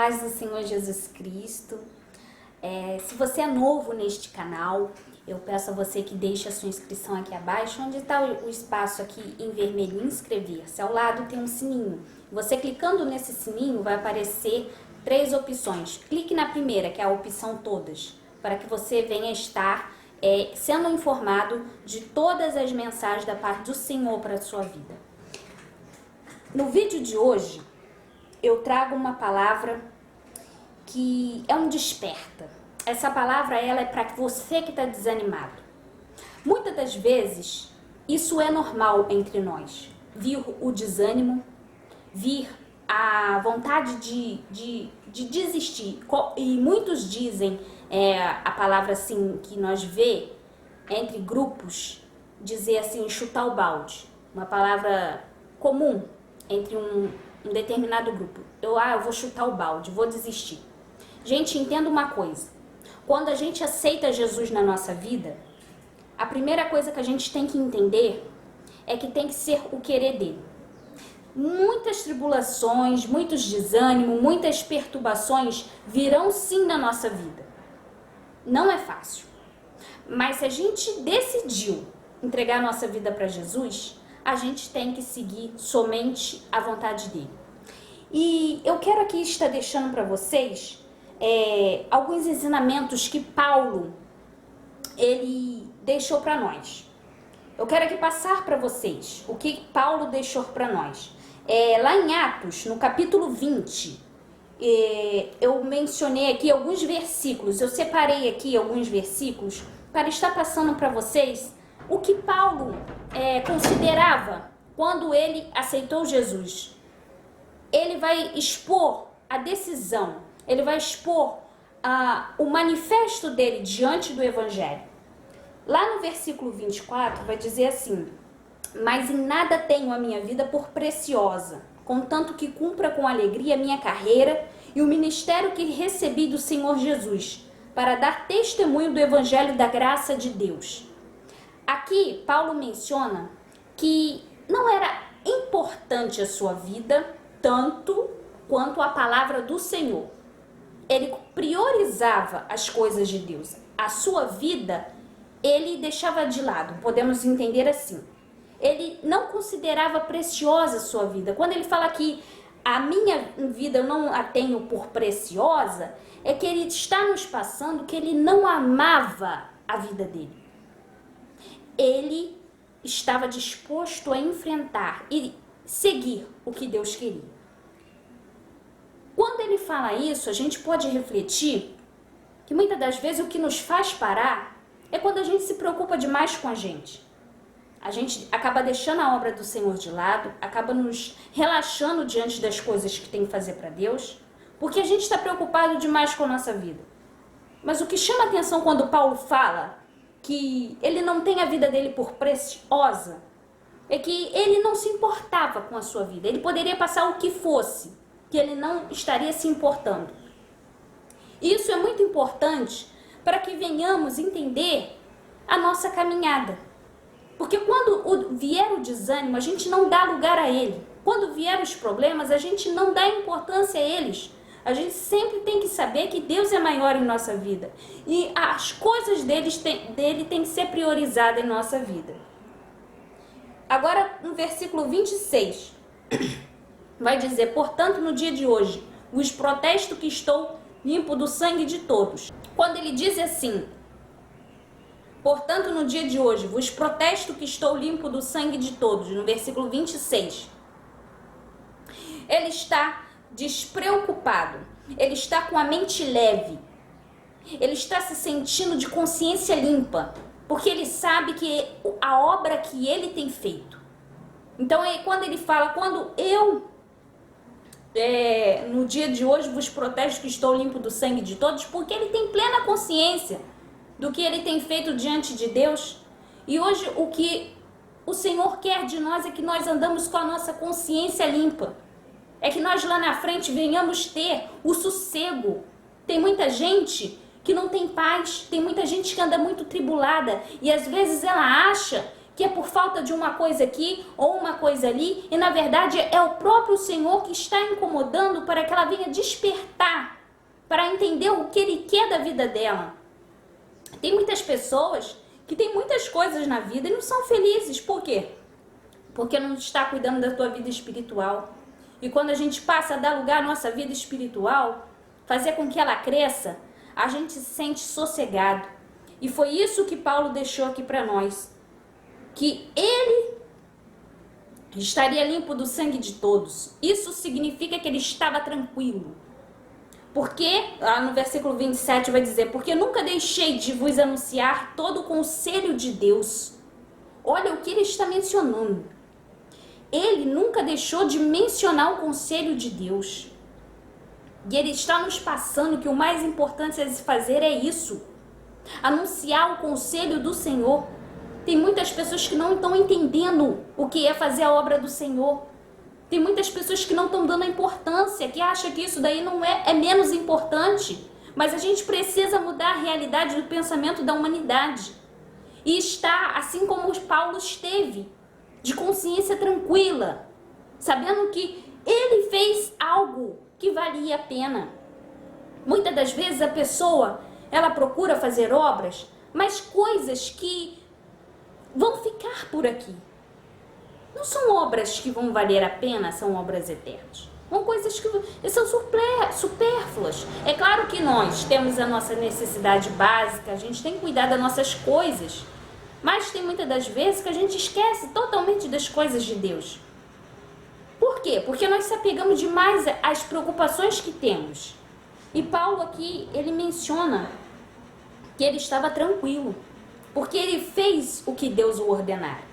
paz do Senhor Jesus Cristo. Se você é novo neste canal, eu peço a você que deixe a sua inscrição aqui abaixo, onde está o espaço aqui em vermelho, inscrever-se. Ao lado tem um sininho. Você clicando nesse sininho vai aparecer 3 opções. Clique na primeira, que é a opção todas, para que você venha estar sendo informado de todas as mensagens da parte do Senhor para a sua vida. No vídeo de hoje, eu trago uma palavra que é um desperta. Essa palavra ela é para você que está desanimado. Muitas das vezes, isso é normal entre nós. Vir o desânimo, vir a vontade de desistir. E muitos dizem, a palavra assim que nós vê entre grupos, dizer assim, chutar o balde. Uma palavra comum entre um determinado grupo. Eu vou chutar o balde, vou desistir. Gente, entenda uma coisa. Quando a gente aceita Jesus na nossa vida, a primeira coisa que a gente tem que entender é que tem que ser o querer dele. Muitas tribulações, muitos desânimos, muitas perturbações virão sim na nossa vida. Não é fácil. Mas se a gente decidiu entregar a nossa vida para Jesus, a gente tem que seguir somente a vontade dele. E eu quero aqui estar deixando para vocês alguns ensinamentos que Paulo ele deixou para nós. Eu quero aqui passar para vocês o que Paulo deixou para nós. Lá em Atos, no capítulo 20, eu mencionei aqui alguns versículos. Eu separei aqui alguns versículos para estar passando para vocês o que Paulo considerava quando ele aceitou Jesus. Ele vai expor a decisão, ele vai expor o manifesto dele diante do Evangelho. Lá no versículo 24 vai dizer assim: mas em nada tenho a minha vida por preciosa, contanto que cumpra com alegria a minha carreira e o ministério que recebi do Senhor Jesus, para dar testemunho do Evangelho da graça de Deus. Aqui, Paulo menciona que não era importante a sua vida tanto quanto a palavra do Senhor. Ele priorizava as coisas de Deus. A sua vida, ele deixava de lado, podemos entender assim. Ele não considerava preciosa a sua vida. Quando ele fala que a minha vida eu não a tenho por preciosa, é que ele está nos passando que ele não amava a vida dele. Ele estava disposto a enfrentar e seguir o que Deus queria. Quando ele fala isso, a gente pode refletir que muitas das vezes o que nos faz parar é quando a gente se preocupa demais com a gente. A gente acaba deixando a obra do Senhor de lado, acaba nos relaxando diante das coisas que tem que fazer para Deus, porque a gente está preocupado demais com a nossa vida. Mas o que chama a atenção quando Paulo fala que ele não tem a vida dele por preciosa, é que ele não se importava com a sua vida. Ele poderia passar o que fosse, que ele não estaria se importando. Isso é muito importante para que venhamos entender a nossa caminhada. Porque quando vier o desânimo, a gente não dá lugar a ele. Quando vier os problemas, a gente não dá importância a eles. A gente sempre tem que saber que Deus é maior em nossa vida. E as coisas dele têm que ser priorizadas em nossa vida. Agora, no versículo 26, vai dizer: portanto, no dia de hoje, vos protesto que estou limpo do sangue de todos. Quando ele diz assim: portanto, no dia de hoje, vos protesto que estou limpo do sangue de todos, no versículo 26, ele está despreocupado, ele está com a mente leve, ele está se sentindo de consciência limpa, porque ele sabe que a obra que ele tem feito. Então, quando ele fala, quando eu, no dia de hoje, vos protesto que estou limpo do sangue de todos, porque ele tem plena consciência do que ele tem feito diante de Deus. E hoje o que o Senhor quer de nós é que nós andamos com a nossa consciência limpa. É que nós lá na frente venhamos ter o sossego. Tem muita gente que não tem paz, tem muita gente que anda muito tribulada e às vezes ela acha que é por falta de uma coisa aqui ou uma coisa ali, e na verdade é o próprio Senhor que está incomodando para que ela venha despertar, para entender o que Ele quer da vida dela. Tem muitas pessoas que têm muitas coisas na vida e não são felizes. Por quê? Porque não está cuidando da tua vida espiritual. E quando a gente passa a dar lugar à nossa vida espiritual, fazer com que ela cresça, a gente se sente sossegado. E foi isso que Paulo deixou aqui para nós. Que ele estaria limpo do sangue de todos. Isso significa que ele estava tranquilo. Porque, lá no versículo 27 vai dizer, porque nunca deixei de vos anunciar todo o conselho de Deus. Olha o que ele está mencionando. Ele nunca deixou de mencionar o conselho de Deus. E ele está nos passando que o mais importante a se fazer é isso. Anunciar o conselho do Senhor. Tem muitas pessoas que não estão entendendo o que é fazer a obra do Senhor. Tem muitas pessoas que não estão dando a importância, que acham que isso daí não é menos importante. Mas a gente precisa mudar a realidade do pensamento da humanidade. E está, assim como Paulo esteve, de consciência tranquila, sabendo que ele fez algo que valia a pena. Muitas das vezes a pessoa, ela procura fazer obras, mas coisas que vão ficar por aqui. Não são obras que vão valer a pena, são obras eternas. São coisas que são supérfluas. É claro que nós temos a nossa necessidade básica, a gente tem que cuidar das nossas coisas, mas tem muitas das vezes que a gente esquece totalmente das coisas de Deus. Por quê? Porque nós se apegamos demais às preocupações que temos. E Paulo aqui, ele menciona que ele estava tranquilo, porque ele fez o que Deus o ordenara.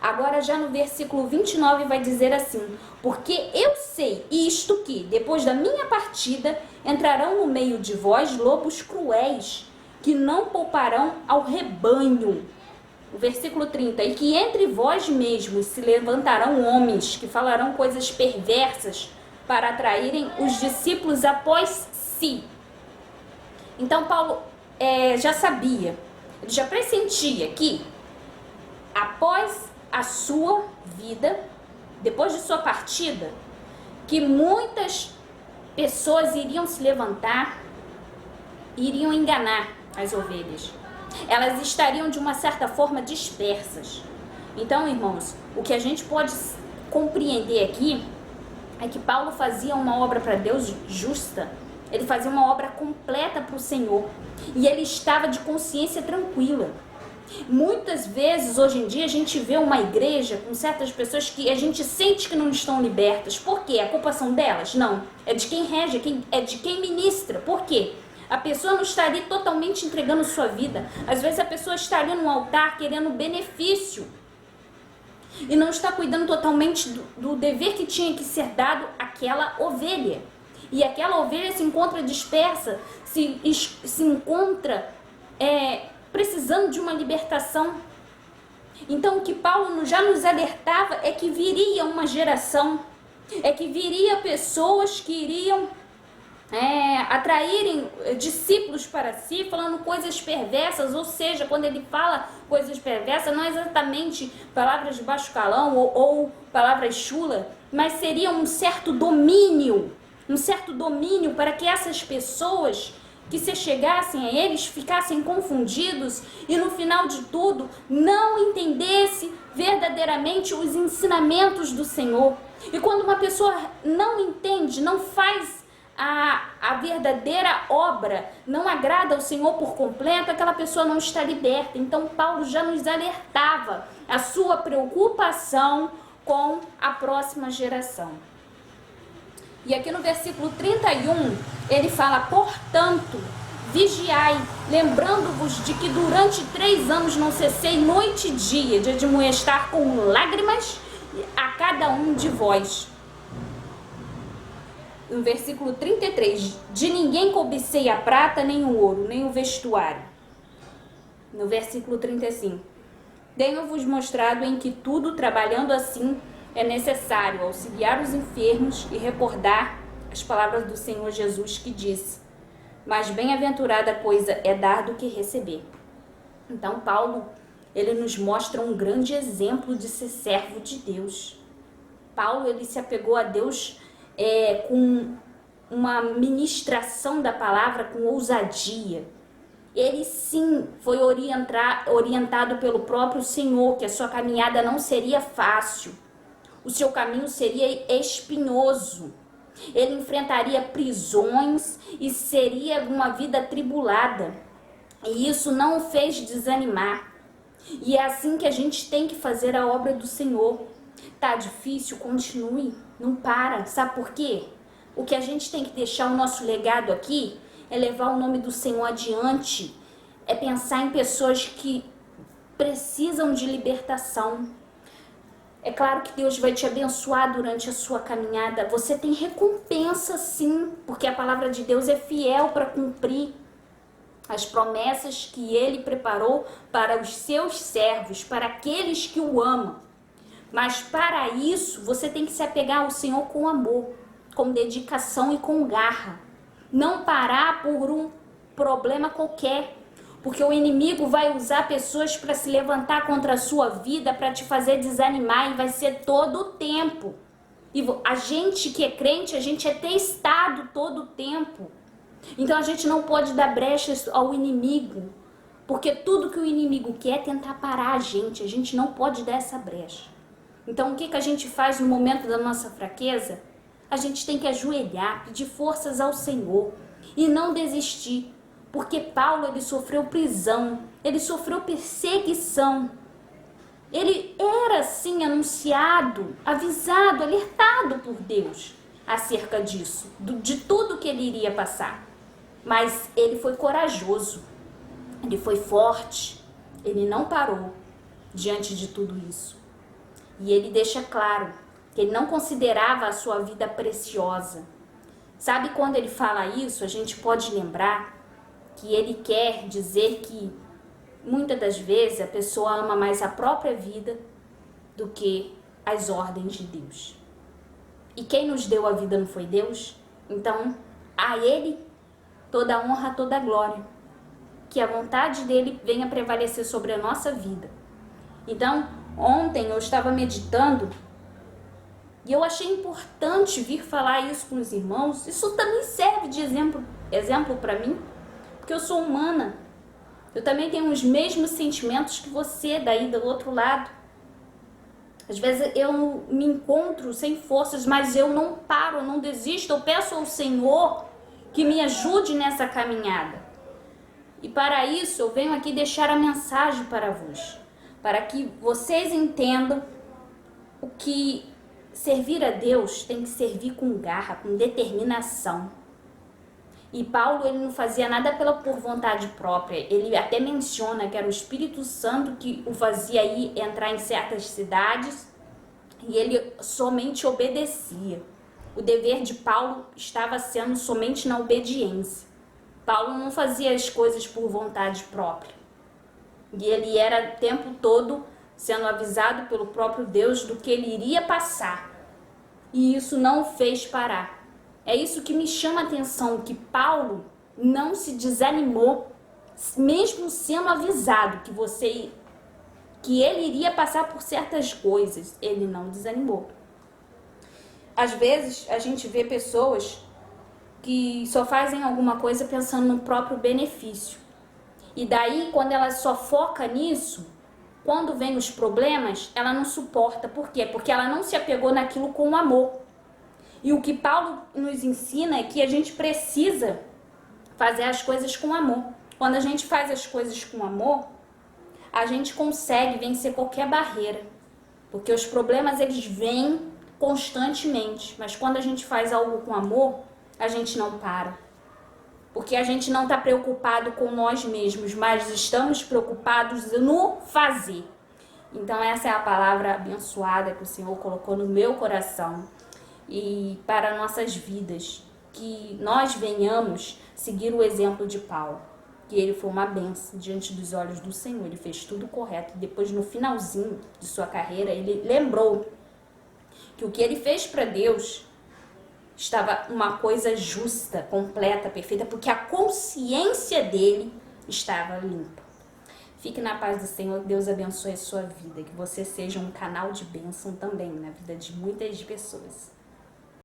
Agora já no versículo 29 vai dizer assim, porque eu sei isto que, depois da minha partida, entrarão no meio de vós lobos cruéis, que não pouparão ao rebanho. O versículo 30, e que entre vós mesmos se levantarão homens, que falarão coisas perversas, para atraírem os discípulos após si. Então Paulo já sabia, ele já pressentia que após a sua vida, depois de sua partida, que muitas pessoas iriam se levantar, iriam enganar as ovelhas. Elas estariam de uma certa forma dispersas. Então, irmãos, o que a gente pode compreender aqui é que Paulo fazia uma obra para Deus justa. Ele fazia uma obra completa para o Senhor. E ele estava de consciência tranquila. Muitas vezes, hoje em dia, a gente vê uma igreja com certas pessoas que a gente sente que não estão libertas. Por quê? A culpa são delas? Não. É de quem rege, é de quem ministra. Por quê? A pessoa não está ali totalmente entregando sua vida. Às vezes a pessoa está ali no altar querendo benefício e não está cuidando totalmente do dever que tinha que ser dado àquela ovelha. E aquela ovelha se encontra dispersa, se encontra precisando de uma libertação. Então o que Paulo já nos alertava é que viria uma geração, é que viria pessoas que iriam atraírem discípulos para si, falando coisas perversas, ou seja, quando ele fala coisas perversas, não é exatamente palavras de baixo calão ou palavras chula, mas seria um certo domínio para que essas pessoas que se chegassem a eles ficassem confundidos e no final de tudo não entendesse verdadeiramente os ensinamentos do Senhor. E quando uma pessoa não entende, não faz a verdadeira obra, não agrada ao Senhor por completo, aquela pessoa não está liberta. Então Paulo já nos alertava a sua preocupação com a próxima geração. E aqui no versículo 31, ele fala, portanto, vigiai, lembrando-vos de que durante 3 anos não cessei noite e dia de admoestar com lágrimas a cada um de vós. No versículo 33, de ninguém cobicei a prata, nem o ouro, nem o vestuário. No versículo 35, tenho-vos mostrado em que tudo, trabalhando assim, é necessário auxiliar os enfermos e recordar as palavras do Senhor Jesus que disse, mas bem-aventurada coisa é dar do que receber. Então Paulo ele nos mostra um grande exemplo de ser servo de Deus. Paulo, ele se apegou a Deus com uma ministração da palavra com ousadia. Ele sim foi orientado pelo próprio Senhor, que a sua caminhada não seria fácil. O seu caminho seria espinhoso. Ele enfrentaria prisões e seria uma vida atribulada. E isso não o fez desanimar. E é assim que a gente tem que fazer a obra do Senhor. Tá difícil? Continue. Não para. Sabe por quê? O que a gente tem que deixar o nosso legado aqui é levar o nome do Senhor adiante. É pensar em pessoas que precisam de libertação. É claro que Deus vai te abençoar durante a sua caminhada. Você tem recompensa sim, porque a palavra de Deus é fiel para cumprir as promessas que Ele preparou para os seus servos, para aqueles que o amam. Mas para isso, você tem que se apegar ao Senhor com amor, com dedicação e com garra. Não parar por um problema qualquer, porque o inimigo vai usar pessoas para se levantar contra a sua vida, para te fazer desanimar, e vai ser todo o tempo. E a gente que é crente, a gente é testado todo o tempo. Então a gente não pode dar brechas ao inimigo, porque tudo que o inimigo quer é tentar parar a gente não pode dar essa brecha. Então o que a gente faz no momento da nossa fraqueza? A gente tem que ajoelhar, pedir forças ao Senhor e não desistir. Porque Paulo, ele sofreu prisão, ele sofreu perseguição. Ele era, sim, anunciado, avisado, alertado por Deus acerca disso, de tudo que ele iria passar. Mas ele foi corajoso, ele foi forte, ele não parou diante de tudo isso. E ele deixa claro que ele não considerava a sua vida preciosa. Sabe, quando ele fala isso, a gente pode lembrar que ele quer dizer que muitas das vezes a pessoa ama mais a própria vida do que as ordens de Deus. E quem nos deu a vida não foi Deus? Então, a Ele toda a honra, toda a glória. Que a vontade dele venha prevalecer sobre a nossa vida. Então, ontem eu estava meditando e eu achei importante vir falar isso com os irmãos. Isso também serve de exemplo para mim, porque eu sou humana. Eu também tenho os mesmos sentimentos que você daí do outro lado. Às vezes eu me encontro sem forças, mas eu não paro, eu não desisto. Eu peço ao Senhor que me ajude nessa caminhada. E para isso eu venho aqui deixar a mensagem para vós, para que vocês entendam o que servir a Deus tem que servir com garra, com determinação. E Paulo, ele não fazia nada por vontade própria. Ele até menciona que era o Espírito Santo que o fazia ir entrar em certas cidades e ele somente obedecia. O dever de Paulo estava sendo somente na obediência. Paulo não fazia as coisas por vontade própria. E ele era o tempo todo sendo avisado pelo próprio Deus do que ele iria passar. E isso não o fez parar. É isso que me chama a atenção, que Paulo não se desanimou, mesmo sendo avisado que ele iria passar por certas coisas, ele não desanimou. Às vezes a gente vê pessoas que só fazem alguma coisa pensando no próprio benefício. E daí, quando ela só foca nisso, quando vem os problemas, ela não suporta. Por quê? Porque ela não se apegou naquilo com amor. E o que Paulo nos ensina é que a gente precisa fazer as coisas com amor. Quando a gente faz as coisas com amor, a gente consegue vencer qualquer barreira. Porque os problemas, eles vêm constantemente. Mas quando a gente faz algo com amor, a gente não para. Porque a gente não está preocupado com nós mesmos, mas estamos preocupados no fazer. Então essa é a palavra abençoada que o Senhor colocou no meu coração. E para nossas vidas, que nós venhamos seguir o exemplo de Paulo, que ele foi uma bênção diante dos olhos do Senhor, ele fez tudo correto. Depois, no finalzinho de sua carreira, ele lembrou que o que ele fez para Deus estava uma coisa justa, completa, perfeita, porque a consciência dele estava limpa. Fique na paz do Senhor, Deus abençoe a sua vida, que você seja um canal de bênção também na vida de muitas pessoas.